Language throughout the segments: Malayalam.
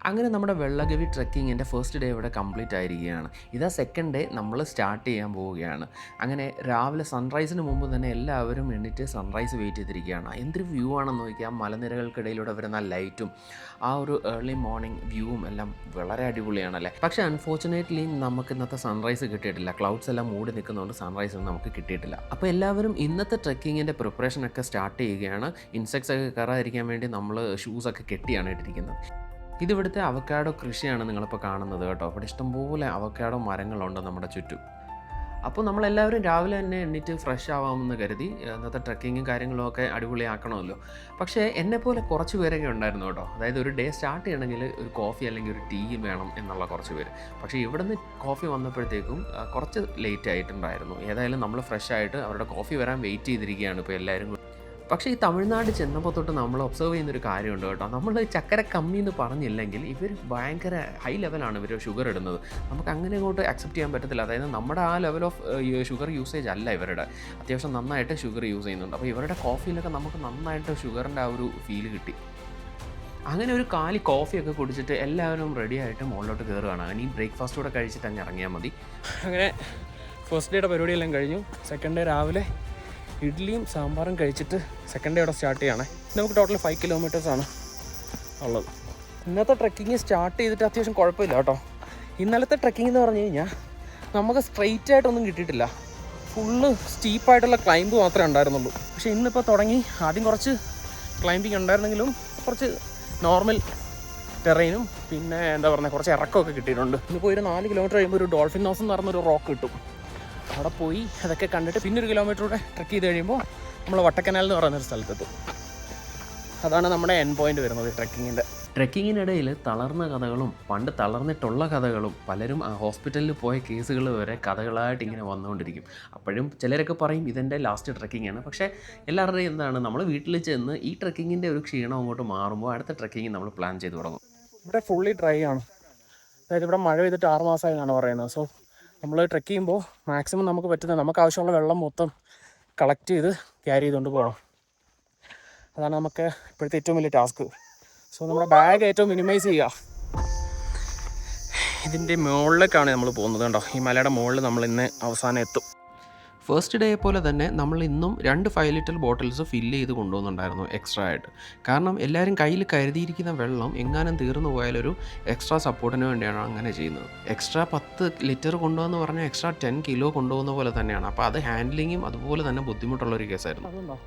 അങ്ങനെ നമ്മുടെ വെള്ളഗവി ട്രെക്കിങ്ങിൻ്റെ ഫസ്റ്റ് ഡേ ഇവിടെ കംപ്ലീറ്റ് ആയിരിക്കുകയാണ്. ഇതാ സെക്കൻഡ് ഡേ നമ്മൾ സ്റ്റാർട്ട് ചെയ്യാൻ പോവുകയാണ്. അങ്ങനെ രാവിലെ സൺറൈസിന് മുമ്പ് തന്നെ എല്ലാവരും എണീറ്റ് സൺറൈസ് വെയിറ്റ് ചെയ്തിരിക്കുകയാണ്. എന്തൊരു വ്യൂ ആണെന്ന് നോക്കിയാൽ മലനിരകൾക്കിടയിലൂടെ വരുന്ന ലൈറ്റും ആ ഒരു ഏർലി മോർണിംഗ് വ്യൂവും എല്ലാം വളരെ അടിപൊളിയാണല്ലേ. പക്ഷേ അൺഫോർച്ചുനേറ്റ്ലി നമുക്ക് ഇന്നത്തെ സൺറൈസ് കിട്ടിയിട്ടില്ല. ക്ലൗഡ്സ് എല്ലാം മൂടി നിൽക്കുന്നതുകൊണ്ട് സൺറൈസ് ഒന്നും നമുക്ക് കിട്ടിയിട്ടില്ല. അപ്പോൾ എല്ലാവരും ഇന്നത്തെ ട്രെക്കിങ്ങിൻ്റെ പ്രിപ്പറേഷനൊക്കെ സ്റ്റാർട്ട് ചെയ്യുകയാണ്. ഇൻസെക്ട്സ് ഒക്കെ കയറാതിരിക്കാൻ വേണ്ടി നമ്മൾ ഷൂസൊക്കെ കെട്ടിയാണ് ഇട്ടിരിക്കുന്നത്. ഇതിവിടുത്തെ അവക്കാഡോ കൃഷിയാണ് നിങ്ങളിപ്പോൾ കാണുന്നത് കേട്ടോ. ഇവിടെ ഇഷ്ടംപോലെ അവക്കാഡോ മരങ്ങളുണ്ട് നമ്മുടെ ചുറ്റും. അപ്പോൾ നമ്മളെല്ലാവരും രാവിലെ തന്നെ എണ്ണീറ്റ് ഫ്രഷ് ആവാമെന്ന് കരുതി ഇന്നത്തെ ട്രെക്കിങ്ങും കാര്യങ്ങളും ഒക്കെ അടിപൊളിയാക്കണമല്ലോ. പക്ഷേ എന്നെപ്പോലെ കുറച്ച് പേരൊക്കെ ഉണ്ടായിരുന്നു കേട്ടോ. അതായത് ഒരു ഡേ സ്റ്റാർട്ട് ചെയ്യണമെങ്കിൽ ഒരു കോഫി അല്ലെങ്കിൽ ഒരു ടീ വേണം എന്നുള്ള കുറച്ച് പേര്. പക്ഷേ ഇവിടുന്ന് കോഫി വന്നപ്പോഴത്തേക്കും കുറച്ച് ലേറ്റ് ആയിട്ടുണ്ടായിരുന്നു. ഏതായാലും നമ്മൾ ഫ്രഷ് ആയിട്ട് അവരുടെ കോഫി വരാൻ വെയിറ്റ് ചെയ്തിരിക്കുകയാണ് ഇപ്പോൾ എല്ലാവരും. പക്ഷേ ഈ തമിഴ്നാട് ചെന്നപ്പോൾ തൊട്ട് നമ്മൾ ഒബ്സർവ് ചെയ്യുന്നൊരു കാര്യമുണ്ട് കേട്ടോ. നമ്മൾ ചക്കര കമ്മി എന്ന് പറഞ്ഞില്ലെങ്കിൽ ഇവർ ഭയങ്കര ഹൈ ലെവലാണ് ഇവർ ഷുഗർ ഇടുന്നത്. നമുക്ക് അങ്ങനെ അങ്ങോട്ട് അക്സെപ്റ്റ് ചെയ്യാൻ പറ്റത്തില്ല. അതായത് നമ്മുടെ ആ ലെവൽ ഓഫ് ഷുഗർ യൂസേജ് അല്ല ഇവരുടെ. അത്യാവശ്യം നന്നായിട്ട് ഷുഗർ യൂസ് ചെയ്യുന്നുണ്ട്. അപ്പോൾ ഇവരുടെ കോഫിയിലൊക്കെ നമുക്ക് നന്നായിട്ട് ഷുഗറിൻ്റെ ആ ഒരു ഫീൽ കിട്ടി. അങ്ങനെ ഒരു കാലി കോഫിയൊക്കെ കുടിച്ചിട്ട് എല്ലാവരും റെഡി ആയിട്ട് മുകളിലോട്ട് കയറുകയാണ്. ഇനി ബ്രേക്ക്ഫാസ്റ്റ് കൂടെ കഴിച്ചിട്ട് അങ്ങ് ഇറങ്ങിയാൽ മതി. അങ്ങനെ ഫസ്റ്റ് ഡേയുടെ പരിപാടിയെല്ലാം കഴിഞ്ഞു. സെക്കൻഡ് ഡേ രാവിലെ ഇഡ്ഡലിയും സാമ്പാറും കഴിച്ചിട്ട് സെക്കൻഡ് ഡേ അവിടെ സ്റ്റാർട്ട് ചെയ്യണേ. നമുക്ക് ടോട്ടൽ 5 കിലോമീറ്റേഴ്സാണ് ഉള്ളത്. ഇന്നത്തെ ട്രെക്കിങ് സ്റ്റാർട്ട് ചെയ്തിട്ട് അത്യാവശ്യം കുഴപ്പമില്ല കേട്ടോ. ഇന്നലത്തെ ട്രെക്കിംഗ് എന്ന് പറഞ്ഞു കഴിഞ്ഞാൽ നമുക്ക് സ്ട്രെയിറ്റ് ആയിട്ടൊന്നും കിട്ടിയിട്ടില്ല. ഫുള്ള് സ്റ്റീപ്പായിട്ടുള്ള ക്ലൈംബ് മാത്രമേ ഉണ്ടായിരുന്നുള്ളൂ. പക്ഷേ ഇന്നിപ്പോൾ തുടങ്ങി ആദ്യം കുറച്ച് ക്ലൈംബിങ് ഉണ്ടായിരുന്നെങ്കിലും കുറച്ച് നോർമൽ ടെറൈനും പിന്നെ എന്താ പറയുക കുറച്ച് ഇറക്കമൊക്കെ കിട്ടിയിട്ടുണ്ട്. ഇന്നിപ്പോൾ ഒരു 4 കിലോമീറ്റർ കഴിയുമ്പോൾ ഒരു ഡോൾഫിൻ ഹൗസ് എന്ന് പറഞ്ഞൊരു റോക്ക് കിട്ടും. അവിടെ പോയി അതൊക്കെ കണ്ടിട്ട് പിന്നെ ഒരു കിലോമീറ്ററൂടെ ട്രെക്ക് ചെയ്ത് കഴിയുമ്പോൾ നമ്മൾ വട്ടക്കനാൽ എന്ന് പറയുന്നൊരു സ്ഥലത്തെത്തും. അതാണ് നമ്മുടെ എൻഡ് പോയിന്റ് വരുന്നത് ട്രെക്കിങ്ങിൻ്റെ. ട്രെക്കിങ്ങിനിടയിൽ തളർന്ന കഥകളും പണ്ട് തളർന്നിട്ടുള്ള കഥകളും പലരും ഹോസ്പിറ്റലിൽ പോയ കേസുകൾ വരെ കഥകളായിട്ട് ഇങ്ങനെ വന്നുകൊണ്ടിരിക്കും. അപ്പോഴും ചിലരൊക്കെ പറയും ഇതെൻ്റെ ലാസ്റ്റ് ട്രെക്കിങ്ങാണ്. പക്ഷേ എല്ലാവരുടെയും എന്താണ് നമ്മൾ വീട്ടിൽ ചെന്ന് ഈ ട്രെക്കിങ്ങിൻ്റെ ഒരു ക്ഷീണം അങ്ങോട്ട് മാറുമ്പോൾ അടുത്ത ട്രെക്കിങ് നമ്മൾ പ്ലാൻ ചെയ്ത് തുടങ്ങും. ഇവിടെ ഫുള്ളി ഡ്രൈ ആണ്. അതായത് ഇവിടെ മഴ പെയ്തിട്ട് 6 മാസമായി എന്നാണ് പറയുന്നത്. സോ നമ്മൾ ട്രെക്ക് ചെയ്യുമ്പോൾ മാക്സിമം നമുക്ക് പറ്റുന്നത് നമുക്ക് ആവശ്യമുള്ള വെള്ളം മൊത്തം കളക്ട് ചെയ്ത് ക്യാരി ചെയ്തുകൊണ്ട് പോകണം. അതാണ് നമുക്ക് ഇപ്പോഴത്തെ ഏറ്റവും വലിയ ടാസ്ക്. സോ നമ്മുടെ ബാഗ് ഏറ്റവും മിനിമൈസ് ചെയ്യുക. ഇതിൻ്റെ മുകളിലേക്കാണ് നമ്മൾ പോകുന്നത് കണ്ടോ. ഈ മലയുടെ മുകളിൽ നമ്മൾ ഇന്ന് അവസാനം എത്തും. ഫസ്റ്റ് ഡേ പോലെ തന്നെ നമ്മൾ ഇന്നും 2 5 ലിറ്റർ ബോട്ടിൽസ് ഫില്ല് ചെയ്ത് കൊണ്ടുവന്നിട്ടുണ്ടായിരുന്നു എക്സ്ട്രാ ആയിട്ട്. കാരണം എല്ലാവരും കയ്യിൽ കരുതിയിരിക്കുന്ന വെള്ളം എങ്ങാനും തീർന്നു പോയാലൊരു എക്സ്ട്രാ സപ്പോർട്ടിന് വേണ്ടിയാണ് അങ്ങനെ ചെയ്യുന്നത്. എക്സ്ട്രാ 10 ലിറ്റർ കൊണ്ടുവന്ന് പറഞ്ഞാൽ എക്സ്ട്രാ 10 കിലോ കൊണ്ടുപോകുന്ന പോലെ തന്നെയാണ്. അപ്പോൾ അത് ഹാൻഡ്ലിങ്ങും അതുപോലെ തന്നെ ബുദ്ധിമുട്ടുള്ളൊരു കേസായിരുന്നു. അതുണ്ടോ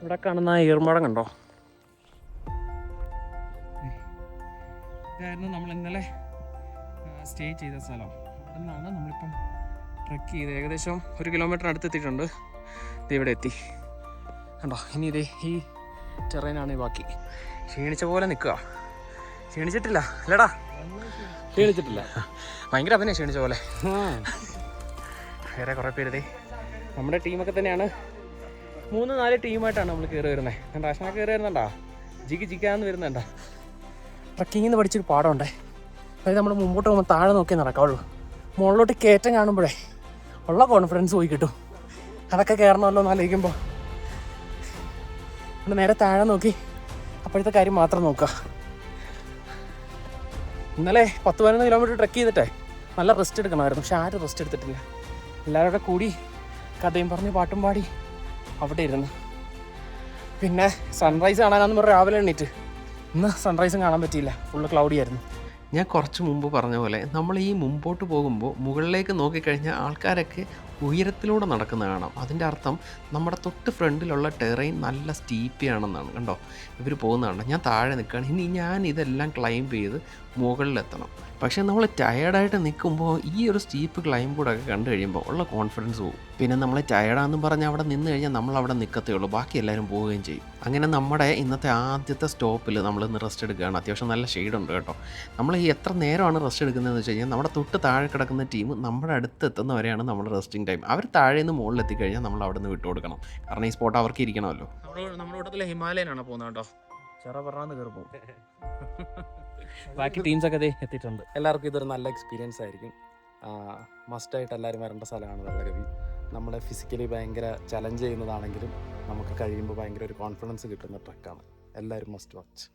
ഇവിടെ കാണുന്ന ഈർമടം കണ്ടോ. ഇതായിരുന്നു നമ്മൾ ഇന്നലെ സ്റ്റേ ചെയ്ത സ്ഥലം. അവിടെ നിന്നാണ് നമ്മളിപ്പം ട്രെക്ക് ചെയ്ത് ഏകദേശം 1 കിലോമീറ്റർ അടുത്തെത്തിയിട്ടുണ്ട്. ഇത് ഇവിടെ എത്തി കണ്ടോ. ഇനി ഇതേ ഈ ടെറൈനാണ് ഈ ബാക്കി. ക്ഷീണിച്ച പോലെ നിൽക്കുക. ക്ഷീണിച്ചിട്ടില്ല അല്ലേടാ? ക്ഷീണിച്ചിട്ടില്ല. ഭയങ്കര അവനെ ക്ഷീണിച്ച പോലെ. വേറെ കുറേ പേര് നമ്മുടെ ടീമൊക്കെ തന്നെയാണ്. 3-4 ടീമായിട്ടാണ് നമ്മൾ കയറി വരുന്നത്. കണ്ടാ അശ്ന കയറി വരുന്നുണ്ടാ. ജിക്കാന്ന് വരുന്നുണ്ടാ. ട്രക്കിങ്ങിൽ നിന്ന് പഠിച്ചൊരു പാഠമുണ്ടേ. അതായത് നമ്മൾ മുമ്പോട്ട് പോകുമ്പോൾ താഴെ നോക്കി നടക്കാവുള്ളൂ. മുകളിലോട്ട് കയറ്റം കാണുമ്പോഴേ ഉള്ള കോൺഫിഡൻസ് പോയി കിട്ടും. അതൊക്കെ കയറണമല്ലോ എന്ന് ആലോചിക്കുമ്പോൾ നമ്മൾ നേരെ താഴെ നോക്കി അപ്പോഴത്തെ കാര്യം മാത്രം നോക്കുക. ഇന്നലെ 10-11 കിലോമീറ്റർ ട്രെക്ക് ചെയ്തിട്ടേ നല്ല റെസ്റ്റ് എടുക്കണമായിരുന്നു. പക്ഷെ ആരും റെസ്റ്റ് എടുത്തിട്ടില്ല. എല്ലാവരുടെ കൂടി കഥയും പറഞ്ഞ് പാട്ടും പാടി അവിടെ ഇരുന്നു. പിന്നെ സൺറൈസ് കാണാനാന്ന് പറഞ്ഞ് രാവിലെ എണ്ണീറ്റ് ഇന്ന് സൺറൈസും കാണാൻ പറ്റിയില്ല. ഫുള്ള് ക്ലൗഡി ആയിരുന്നു. ഞാൻ കുറച്ച് മുമ്പ് പറഞ്ഞ പോലെ നമ്മൾ ഈ മുമ്പോട്ട് പോകുമ്പോൾ മുകളിലേക്ക് നോക്കിക്കഴിഞ്ഞാൽ ആൾക്കാരൊക്കെ ഉയരത്തിലൂടെ നടക്കുന്ന കാണാം. അതിൻ്റെ അർത്ഥം നമ്മുടെ തൊട്ട് ഫ്രണ്ടിലുള്ള ടെറൈൻ നല്ല സ്റ്റീപ്പിയാണെന്നാണ്. കണ്ടോ ഇവർ പോകുന്നതാണ്. ഞാൻ താഴെ നിൽക്കുകയാണ്. ഇനി ഞാൻ ഇതെല്ലാം ക്ലൈംബ് ചെയ്ത് മുകളിലെത്തണം. പക്ഷേ നമ്മൾ ടയേർഡായിട്ട് നിൽക്കുമ്പോൾ ഈ ഒരു സ്റ്റീപ്പ് ക്ലൈംബൂടൊക്കെ കണ്ടു കഴിയുമ്പോൾ ഉള്ള കോൺഫിഡൻസ് പോകും. പിന്നെ നമ്മൾ ടയേർഡാണെന്നും പറഞ്ഞ് അവിടെ നിന്ന് കഴിഞ്ഞാൽ നമ്മൾ അവിടെ നിൽക്കത്തേ ഉള്ളൂ. ബാക്കി എല്ലാവരും പോവുകയും ചെയ്യും. അങ്ങനെ നമ്മുടെ ഇന്നത്തെ ആദ്യത്തെ സ്റ്റോപ്പിൽ നമ്മളിന്ന് റെസ്റ്റ് എടുക്കുകയാണ്. അത്യാവശ്യം നല്ല ഷെയ്ഡുണ്ട് കേട്ടോ. നമ്മൾ ഈ എത്ര നേരമാണ് റെസ്റ്റ് എടുക്കുന്നതെന്ന് വെച്ച് കഴിഞ്ഞാൽ നമ്മുടെ തൊട്ട് താഴെ കിടക്കുന്ന ടീം നമ്മുടെ അടുത്ത് എത്തുന്നവരെയാണ് നമ്മുടെ റെസ്റ്റിംഗ് ടൈം. അവർ താഴെ നിന്ന് മുകളിലെത്തിക്കഴിഞ്ഞാൽ നമ്മൾ അവിടെ നിന്ന് വിട്ടു കൊടുക്കണം. കാരണം ഈ സ്പോട്ട് അവർക്ക് ഇരിക്കണമല്ലോ. നമ്മുടെ കൂട്ടത്തിലെ ഹിമാലയനാണ് പോകുന്നത് കേട്ടോ. ചെറ പറഞ്ഞാന്ന് കയറി പോകും. ബാക്കി ടീംസൊക്കെ എത്തിയിട്ടുണ്ട്. എല്ലാവർക്കും ഇതൊരു നല്ല എക്സ്പീരിയൻസ് ആയിരിക്കും. മസ്റ്റായിട്ട് എല്ലാവരും വരേണ്ട സ്ഥലമാണ് വെള്ളഗവി. നമ്മളെ ഫിസിക്കലി ഭയങ്കര ചലഞ്ച് ചെയ്യുന്നതാണെങ്കിലും നമുക്ക് കഴിയുമ്പോൾ ഭയങ്കര ഒരു കോൺഫിഡൻസ് കിട്ടുന്ന ട്രക്കാണ്. എല്ലാവരും മസ്റ്റ് വാച്ച്.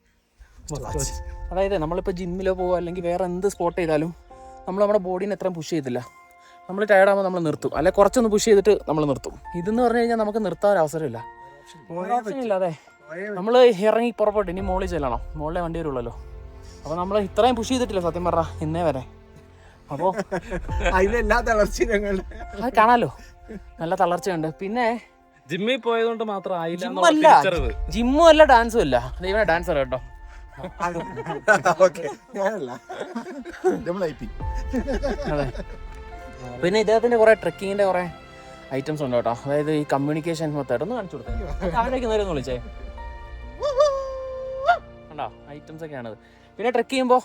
അതായത് നമ്മളിപ്പോൾ ജിമ്മിലോ പോകുക അല്ലെങ്കിൽ വേറെ എന്ത് സ്പോട്ട് ചെയ്താലും നമ്മൾ നമ്മുടെ ബോഡീനെ എത്രയും പുഷ് ചെയ്തില്ല. നമ്മൾ ടയർഡാകുമ്പോൾ നമ്മൾ നിർത്തും, അല്ലെങ്കിൽ കുറച്ചൊന്ന് പുഷ് ചെയ്തിട്ട് നമ്മൾ നിർത്തും. ഇതെന്ന് പറഞ്ഞു കഴിഞ്ഞാൽ നമുക്ക് നിർത്താൻ ഒരു അവസരമില്ല. ഓപ്ഷനില്ല. അതെ, നമ്മൾ ഇറങ്ങി പുറപ്പെട്ടു, ഇനി മുകളിൽ ചെല്ലണം, മുകളിലെ വണ്ടി വരുള്ളല്ലോ. അപ്പോൾ നമ്മൾ ഇത്രയും പുഷ് ചെയ്തിട്ടില്ല സത്യം പറഞ്ഞാൽ ഇന്നേ വരെ. അപ്പോൾ അത് കാണാമല്ലോ, നല്ല തളർച്ചയുണ്ട്. പിന്നെ ജിമ്മിൽ പോയതുകൊണ്ട് മാത്രം ജിമ്മും അല്ല ഡാൻസും അല്ല. ഇവനെ ഡാൻസർ കേട്ടോ. അതെ. പിന്നെ ഇദ്ദേഹത്തിന്റെ കുറെ ട്രെക്കിങ്ങിന്റെ കുറെ ഐറ്റംസ് ഉണ്ട് കേട്ടോ. അതായത് ഈ കമ്മ്യൂണിക്കേഷൻ മെത്തേഡ് ഒന്ന് കാണിച്ചു കൊടുത്തേ. താഴേക്ക് നേരം വിളിച്ചേ ഉണ്ടോ, ഐറ്റംസ് ഒക്കെയാണത്. പിന്നെ ട്രെക്ക് ചെയ്യുമ്പോൾ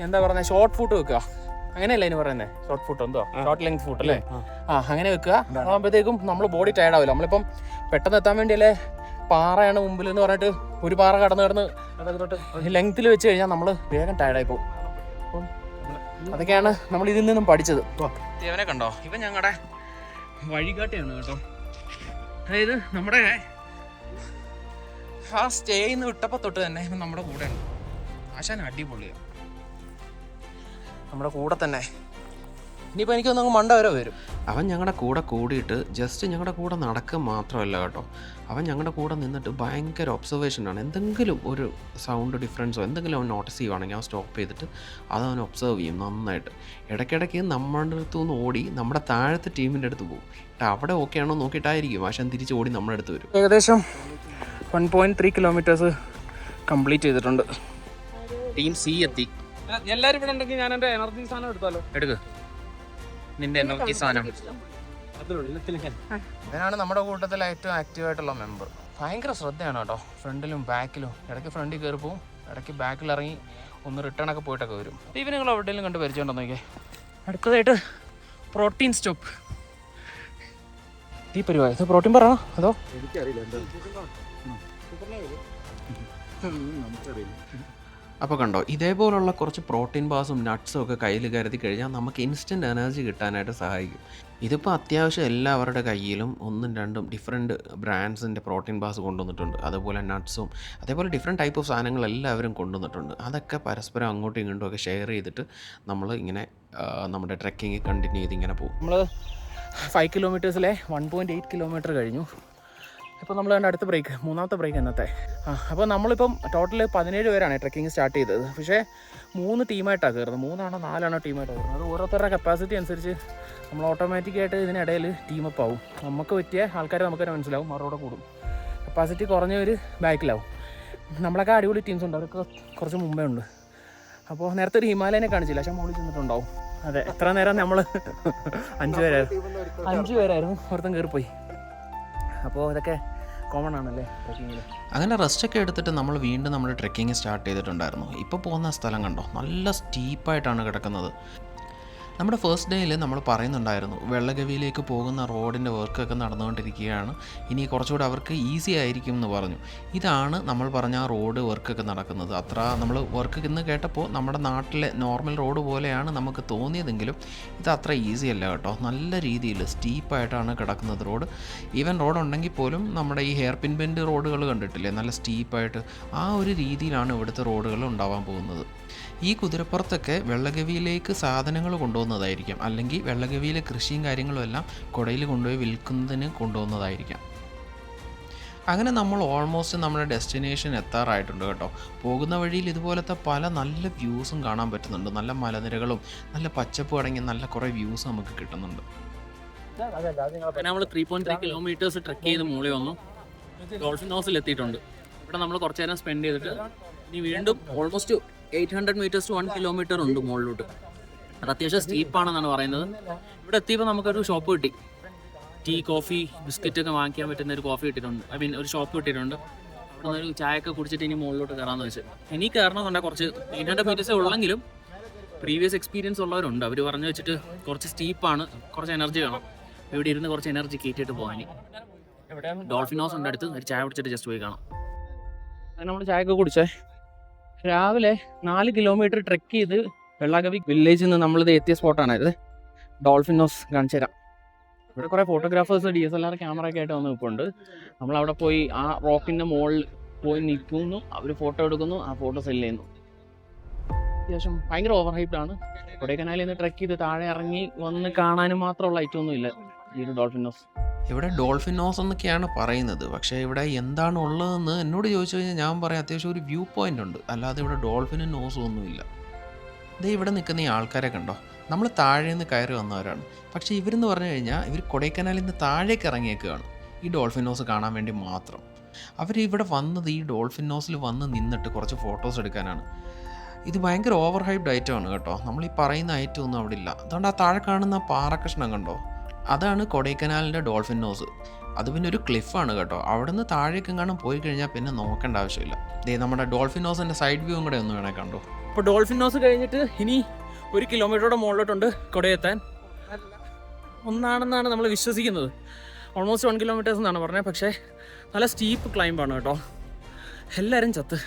എന്താ പറയുന്നത്, ഷോർട്ട് ഫുട്ട് വെക്കുക, അങ്ങനെയല്ലേ അതിന് പറയുന്നത്? ഷോർട്ട് ഫുട്ട് എന്തോ, ഷോർട്ട് ലെങ്ത് ഫുട്ട് അല്ലേ? അങ്ങനെ വെക്കുക. ആകുമ്പോഴത്തേക്കും നമ്മൾ ബോഡി ടയർഡ് ആവില്ല. നമ്മളിപ്പം പെട്ടെന്ന് എത്താൻ വേണ്ടിയല്ലേ പാറയാണ് മുമ്പിൽ എന്ന് പറഞ്ഞിട്ട് ഒരു പാറ കടന്ന് ലെങ്ത്തിൽ വെച്ച് കഴിഞ്ഞാൽ നമ്മൾ വേഗം ടയർഡായി പോകും. അപ്പം അതൊക്കെയാണ് നമ്മൾ ഇതിൽ നിന്നും പഠിച്ചത്. ഇവനെ കണ്ടോ, ഇവൻ ഞങ്ങളുടെ വഴികാട്ടിയാണ് കേട്ടോ. അതായത് നമ്മുടെ ആ സ്റ്റേയിൽ നിന്ന് വിട്ടപ്പോൾ തൊട്ട് തന്നെ ഇവൻ നമ്മുടെ കൂടെ ഉണ്ട്. ആശാൻ അടിപൊളിയാണ്, നമ്മുടെ കൂടെ തന്നെ. ഇനിയിപ്പോൾ എനിക്കൊന്നും മണ്ട വരെ വരും. അവൻ ഞങ്ങളുടെ കൂടെ കൂടിയിട്ട് ജസ്റ്റ് ഞങ്ങളുടെ കൂടെ നടക്കുക മാത്രമല്ല കേട്ടോ, അവൻ ഞങ്ങളുടെ കൂടെ നിന്നിട്ട് ഭയങ്കര ഒബ്സർവേഷനാണ്. എന്തെങ്കിലും ഒരു സൗണ്ട് ഡിഫറൻസോ എന്തെങ്കിലും അവൻ നോട്ടീസ് ചെയ്യുവാണെങ്കിൽ അവൻ സ്റ്റോപ്പ് ചെയ്തിട്ട് അതവൻ ഒബ്സർവ് ചെയ്യും നന്നായിട്ട്. ഇടയ്ക്കിടയ്ക്ക് നമ്മുടെ അടുത്തു നിന്ന് ഓടി നമ്മുടെ താഴത്തെ ടീമിൻ്റെ അടുത്ത് പോകും. അവിടെ ഓക്കെ ആണോ നോക്കിയിട്ടായിരിക്കും പക്ഷെ തിരിച്ച് ഓടി നമ്മുടെ അടുത്ത് വരും. ഏകദേശം 1.3 കിലോമീറ്റേഴ്സ് കംപ്ലീറ്റ് ചെയ്തിട്ടുണ്ട്. ടീം സി എത്തി. എല്ലാരും ഇവിടെ ഉണ്ടെങ്കിൽ ഞാൻ എന്റെ എനർജി സാധനം എടുത്താലോ? എടുക്ക് നിന്റെ എനർജി സാധനം. ഇവനാണ് നമ്മുടെ കൂട്ടത്തിൽ ഏറ്റവും ആക്റ്റീവായിട്ടുള്ള മെമ്പർ. ഭയങ്കര ശ്രദ്ധയാണ് കേട്ടോ, ഫ്രണ്ടിലും ബാക്കിലും. ഇടയ്ക്ക് ഫ്രണ്ടിൽ കയറി പോവും, ഇടയ്ക്ക് ബാക്കിൽ ഇറങ്ങി ഒന്ന് റിട്ടേൺ ഒക്കെ പോയിട്ടൊക്കെ വരും. ഇവ നിങ്ങൾ എവിടെയെങ്കിലും കണ്ട് പരിചയമുണ്ടോ നോക്കിയേ. അടുത്തതായിട്ട് പ്രോട്ടീൻ സ്റ്റോപ്പ്. ഈ പരിപാടി ഇത് പ്രോട്ടീൻ പറയണോ അതോ? അപ്പോൾ കണ്ടോ, ഇതേപോലുള്ള കുറച്ച് പ്രോട്ടീൻ ബാസും നട്ട്സും ഒക്കെ കയ്യിൽ കരുതി കഴിഞ്ഞാൽ നമുക്ക് ഇൻസ്റ്റൻറ്റ് എനർജി കിട്ടാനായിട്ട് സഹായിക്കും. ഇതിപ്പോൾ അത്യാവശ്യം എല്ലാവരുടെ കയ്യിലും ഒന്നും രണ്ടും ഡിഫറെൻറ്റ് ബ്രാൻഡ്സിൻ്റെ പ്രോട്ടീൻ ബാസ് കൊണ്ടുവന്നിട്ടുണ്ട്. അതുപോലെ നട്ട്സും അതേപോലെ ഡിഫറെൻറ്റ് ടൈപ്പ് ഓഫ് സാധനങ്ങൾ എല്ലാവരും കൊണ്ടുവന്നിട്ടുണ്ട്. അതൊക്കെ പരസ്പരം അങ്ങോട്ടും ഇങ്ങോട്ടും ഒക്കെ ഷെയർ ചെയ്തിട്ട് നമ്മൾ ഇങ്ങനെ നമ്മുടെ ട്രെക്കിങ് കണ്ടിന്യൂ ചെയ്ത് ഇങ്ങനെ പോകും. നമ്മൾ 5 കിലോമീറ്റേഴ്സിലെ 1.8 കിലോമീറ്റർ കഴിഞ്ഞു. ഇപ്പോൾ നമ്മൾ കണ്ട അടുത്ത ബ്രേക്ക്, മൂന്നാമത്തെ ബ്രേക്ക് എന്നത്തെ. അപ്പോൾ നമ്മളിപ്പം ടോട്ടൽ 17 പേരാണ് ട്രെക്കിങ് സ്റ്റാർട്ട് ചെയ്തത്. പക്ഷേ 3 ടീമായിട്ടാണ് കയറുന്നത്. 3 4 ടീമായിട്ടാണ് കയറുന്നത്. അത് ഓരോരുത്തരുടെ കപ്പാസിറ്റി അനുസരിച്ച് നമ്മൾ ഓട്ടോമാറ്റിക്കായിട്ട് ഇതിനിടയിൽ ടീമപ്പ് ആവും. നമുക്ക് പറ്റിയ ആൾക്കാർ നമുക്ക് തന്നെ മനസ്സിലാവും, അവരോടെ കൂടും. കപ്പാസിറ്റി കുറഞ്ഞവർ ബാക്കിലാവും. നമ്മളൊക്കെ അടിപൊളി ടീംസ് ഉണ്ട്, അവരൊക്കെ കുറച്ച് മുമ്പേ ഉണ്ട്. അപ്പോൾ നേരത്തെ ഒരു ഹിമാലയനെ കാണിച്ചില്ല, പക്ഷേ മുകളിൽ ചെന്നിട്ടുണ്ടാവും. അതെ, എത്ര നേരം നമ്മൾ 5 പേരായിരുന്നു ഒരുത്തം കയറിപ്പോയി. അപ്പോൾ ഇതൊക്കെ കോമൺ ആണല്ലേ ട്രെക്കിങ്ങിൽ. അങ്ങനെ റെസ്റ്റൊക്കെ എടുത്തിട്ട് നമ്മൾ വീണ്ടും നമ്മുടെ ട്രെക്കിങ് സ്റ്റാർട്ട് ചെയ്തിട്ടുണ്ടായിരുന്നു. ഇപ്പോൾ പോകുന്ന സ്ഥലം കണ്ടോ, നല്ല സ്റ്റീപ്പായിട്ടാണ് കിടക്കുന്നത്. നമ്മുടെ ഫസ്റ്റ് ഡേയിൽ നമ്മൾ പറയുന്നുണ്ടായിരുന്നു വെള്ളഗവിയിലേക്ക് പോകുന്ന റോഡിൻ്റെ വർക്കൊക്കെ നടന്നുകൊണ്ടിരിക്കുകയാണ്, ഇനി കുറച്ചുകൂടെ അവർക്ക് ഈസി ആയിരിക്കും എന്ന് പറഞ്ഞു. ഇതാണ് നമ്മൾ പറഞ്ഞ ആ റോഡ് വർക്കൊക്കെ നടക്കുന്നത്. അത്ര നമ്മൾ വർക്ക് ഇന്ന് കേട്ടപ്പോൾ നമ്മുടെ നാട്ടിലെ നോർമൽ റോഡ് പോലെയാണ് നമുക്ക് തോന്നിയതെങ്കിലും ഇത് അത്ര ഈസി അല്ല കേട്ടോ. നല്ല രീതിയിൽ സ്റ്റീപ്പായിട്ടാണ് കിടക്കുന്നത് റോഡ്. ഈവൻ റോഡ് ഉണ്ടെങ്കിൽ പോലും നമ്മുടെ ഈ ഹെയർ പിൻ ബെൻഡ് റോഡുകൾ കണ്ടിട്ടില്ലേ, നല്ല സ്റ്റീപ്പായിട്ട് ആ ഒരു രീതിയിലാണ് ഇവിടുത്തെ റോഡുകൾ ഉണ്ടാവാൻ പോകുന്നത്. ഈ കുതിരപ്പുറത്തൊക്കെ വെള്ളഗവിയിലേക്ക് സാധനങ്ങൾ കൊണ്ടുപോകുന്നതായിരിക്കാം, അല്ലെങ്കിൽ വെള്ളഗവിയിലെ കൃഷിയും കാര്യങ്ങളും എല്ലാം കുടയിൽ കൊണ്ടുപോയി വിൽക്കുന്നതിന് കൊണ്ടുപോകുന്നതായിരിക്കാം. അങ്ങനെ നമ്മൾ ഓൾമോസ്റ്റ് നമ്മുടെ ഡെസ്റ്റിനേഷൻ എത്താറായിട്ടുണ്ട് കേട്ടോ. പോകുന്ന വഴിയിൽ ഇതുപോലത്തെ പല നല്ല വ്യൂസും കാണാൻ പറ്റുന്നുണ്ട്. നല്ല മലനിരകളും നല്ല പച്ചപ്പ് അടങ്ങിയ നല്ല കുറേ വ്യൂസ് നമുക്ക് കിട്ടുന്നുണ്ട്. നമ്മൾ 3.3 കിലോമീറ്റേഴ്സ് ട്രെക്ക് ചെയ്ത് മുകളിൽ വന്നു. ഡോൾഫിൻ ഹൗസിൽ എത്തിയിട്ടുണ്ട്. ഇവിടെ നമ്മൾ കുറച്ച് നേരം സ്പെൻഡ് ചെയ്തിട്ട് ഇനി വീണ്ടും ഓൾമോസ്റ്റ് 800 മീറ്റേഴ്സ് ടു 1 കിലോമീറ്റർ ഉണ്ട് മുകളിലോട്ട്. അത് അത്യാവശ്യം സ്റ്റീപ്പാണെന്നാണ് പറയുന്നത്. ഇവിടെ എത്തിയപ്പോൾ നമുക്കൊരു ഷോപ്പ് കിട്ടി. ടീ, കോഫി, ബിസ്ക്കറ്റ് ഒക്കെ വാങ്ങിക്കാൻ പറ്റുന്ന ഒരു കോഫി കിട്ടിയിട്ടുണ്ട്. ഒരു ഷോപ്പ് കിട്ടിയിട്ടുണ്ട്. അവിടെ നിന്ന് ഒരു ചായയൊക്കെ കുടിച്ചിട്ട് ഇനി മുകളിലോട്ട് കയറാമെന്ന് വെച്ച്. എനിക്ക് കയറണമെന്നുണ്ടെങ്കിൽ കുറച്ച് 800 മീറ്റേഴ്സേ ഉള്ളെങ്കിലും പ്രീവിയസ് എക്സ്പീരിയൻസ് ഉള്ളവരുണ്ട്. അവർ പറഞ്ഞു വെച്ചിട്ട് കുറച്ച് സ്റ്റീപ്പാണ്, കുറച്ച് എനർജി വേണം. ഇവിടെ ഇരുന്ന് കുറച്ച് എനർജി കയറ്റിയിട്ട് പോകാൻ. ഡോൾഫിൻ ഹൗസ് ഉണ്ട് അടുത്ത്, ഒരു ചായ കുടിച്ചിട്ട് ജസ്റ്റ് പോയി കാണാം. അങ്ങനെ നമ്മൾ ചായയൊക്കെ കുടിച്ചേ. രാവിലെ 4 കിലോമീറ്റർ ട്രെക്ക് ചെയ്ത് വെള്ളാഗവി വില്ലേജിൽ നിന്ന് നമ്മളിത് എത്തിയ സ്പോട്ടാണിത്. ഡോൾഫിൻ ഹൗസ് കാണിച്ചു തരാം. ഇവിടെ കുറേ ഫോട്ടോഗ്രാഫേഴ്സ് DSLR ക്യാമറ ഒക്കെ ആയിട്ട് വന്ന് നിൽപ്പുണ്ട്. നമ്മളവിടെ പോയി ആ റോക്കിൻ്റെ മുകളിൽ പോയി നിൽക്കുന്നു, അവർ ഫോട്ടോ എടുക്കുന്നു, ആ ഫോട്ടോ സെല് ചെയ്യുന്നു. അത്യാവശ്യം ഭയങ്കര ഓവർ ഹൈപ്ഡാണ്. കൊടൈക്കനാലിൽ നിന്ന് ട്രെക്ക് ചെയ്ത് താഴെ ഇറങ്ങി വന്ന് കാണാനും മാത്രമുള്ള ഐറ്റമൊന്നും ഇല്ല ഈ ഒരു ഡോൾഫിൻ ഹൗസ്. ഇവിടെ ഡോൾഫിൻ ഹൗസ് എന്നൊക്കെയാണ് പറയുന്നത്, പക്ഷേ ഇവിടെ എന്താണ് ഉള്ളതെന്ന് എന്നോട് ചോദിച്ചു കഴിഞ്ഞാൽ ഞാൻ പറയാം അത്യാവശ്യം ഒരു വ്യൂ പോയിൻ്റ് ഉണ്ട്, അല്ലാതെ ഇവിടെ ഡോൾഫിനും നോസും ഒന്നുമില്ല. ഇത് ഇവിടെ നിൽക്കുന്ന ഈ ആൾക്കാരെ കണ്ടോ, നമ്മൾ താഴെ നിന്ന് കയറി വന്നവരാണ്. പക്ഷേ ഇവരെന്ന് പറഞ്ഞു കഴിഞ്ഞാൽ ഇവർ കൊടൈക്കനാലിൽ നിന്ന് താഴേക്ക് ഇറങ്ങിയേക്കുകയാണ് ഈ ഡോൾഫിൻ ഹൗസ് കാണാൻ വേണ്ടി മാത്രം. അവരിവിടെ വന്നത് ഈ ഡോൾഫിൻ ഹൗസിൽ വന്ന് നിന്നിട്ട് കുറച്ച് ഫോട്ടോസ് എടുക്കാനാണ്. ഇത് ഭയങ്കര ഓവർ ഹൈപ്ഡ് ഐറ്റമാണ് കേട്ടോ, നമ്മൾ ഈ പറയുന്ന ഐറ്റം ഒന്നും അവിടെ ഇല്ല. അതുകൊണ്ട് ആ താഴെ കാണുന്ന പാറക്കഷ്ണം കണ്ടോ, അതാണ് കൊടൈക്കനാലിൻ്റെ ഡോൾഫിൻ ഹൗസ്. അത് പിന്നെ ഒരു ക്ലിഫാണ് കേട്ടോ, അവിടെ നിന്ന് താഴേക്ക് എങ്ങാനും പോയി കഴിഞ്ഞാൽ പിന്നെ നോക്കേണ്ട ആവശ്യമില്ല. ദേ നമ്മുടെ ഡോൾഫിൻ ഹൗസിൻ്റെ സൈഡ് വ്യൂ കൂടെ ഒന്ന് വേണേൽ കണ്ടോ. അപ്പോൾ ഡോൾഫിൻ ഹൗസ് കഴിഞ്ഞിട്ട് ഇനി 1 കിലോമീറ്ററോടെ മുകളിലോട്ടുണ്ട് കൊടയെത്താൻ. ഒന്നാണെന്നാണ് നമ്മൾ വിശ്വസിക്കുന്നത്. ഓൾമോസ്റ്റ് 1 കിലോമീറ്റേഴ്സ് എന്നാണ് പറഞ്ഞത്. പക്ഷേ നല്ല സ്റ്റീപ്പ് ക്ലൈംബാണ് കേട്ടോ. എല്ലാവരും ചത്ത്.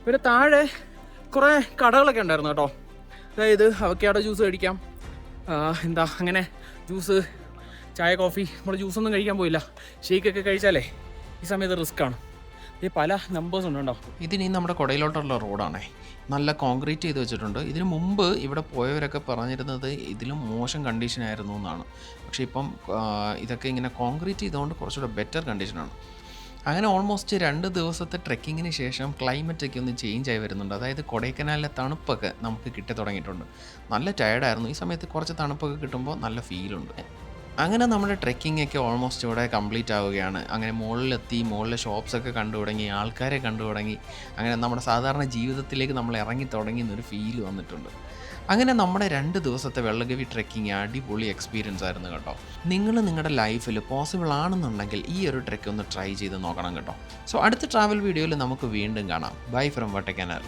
പിന്നെ താഴെ കുറേ കടകളൊക്കെ ഉണ്ടായിരുന്നു കേട്ടോ. അതായത് അവക്കാഡോ ജ്യൂസ് കഴിക്കാം, അങ്ങനെ ജ്യൂസ്, ചായ, കോഫി. നമ്മൾ ജ്യൂസൊന്നും കഴിക്കാൻ പോയില്ല. ഷേക്കൊക്കെ കഴിച്ചാലേ ഈ സമയത്ത് റിസ്ക്കാണ്. ഈ പല നമ്പേഴ്സ് ഉണ്ട് കേട്ടോ. ഇതിനി നമ്മുടെ കൊടയിലോട്ടുള്ള റോഡാണേ, നല്ല കോൺക്രീറ്റ് ചെയ്ത് വെച്ചിട്ടുണ്ട്. ഇതിനു മുമ്പ് ഇവിടെ പോയവരൊക്കെ പറഞ്ഞിരുന്നത് ഇതിലും മോശം കണ്ടീഷനായിരുന്നു എന്നാണ്. പക്ഷേ ഇപ്പം ഇതൊക്കെ ഇങ്ങനെ കോൺക്രീറ്റ് ചെയ്തുകൊണ്ട് കുറച്ചുകൂടെ ബെറ്റർ കണ്ടീഷനാണ്. അങ്ങനെ ഓൾമോസ്റ്റ് 2 ദിവസത്തെ ട്രെക്കിങ്ങിന് ശേഷം ക്ലൈമറ്റൊക്കെ ഒന്ന് ചേഞ്ച് ആയി വരുന്നുണ്ട്. അതായത് കൊടൈക്കനാലിലെ തണുപ്പൊക്കെ നമുക്ക് കിട്ടി തുടങ്ങിയിട്ടുണ്ട്. നല്ല ടയർഡായിരുന്നു. ഈ സമയത്ത് കുറച്ച് തണുപ്പൊക്കെ കിട്ടുമ്പോൾ നല്ല ഫീലുണ്ട്. അങ്ങനെ നമ്മുടെ ട്രെക്കിങ്ങൊക്കെ ഓൾമോസ്റ്റ് ഇവിടെ കംപ്ലീറ്റ് ആവുകയാണ്. അങ്ങനെ മുകളിലെത്തി, മുകളിലെ ഷോപ്സൊക്കെ കണ്ടു തുടങ്ങി, ആൾക്കാരെ കണ്ടു തുടങ്ങി. അങ്ങനെ നമ്മുടെ സാധാരണ ജീവിതത്തിലേക്ക് നമ്മൾ ഇറങ്ങി തുടങ്ങി എന്നൊരു ഫീൽ വന്നിട്ടുണ്ട്. അങ്ങനെ നമ്മുടെ 2 ദിവസത്തെ വെള്ളഗവി ട്രെക്കിങ് അടിപൊളി എക്സ്പീരിയൻസ് ആയിരുന്നു കേട്ടോ. നിങ്ങൾ നിങ്ങളുടെ ലൈഫിൽ പോസിബിൾ ആണെന്നുണ്ടെങ്കിൽ ഈ ഒരു ട്രെക്ക് ഒന്ന് ട്രൈ ചെയ്ത് നോക്കണം കേട്ടോ. സോ അടുത്ത ട്രാവൽ വീഡിയോയിൽ നമുക്ക് വീണ്ടും കാണാം. Bye from Vattakanal.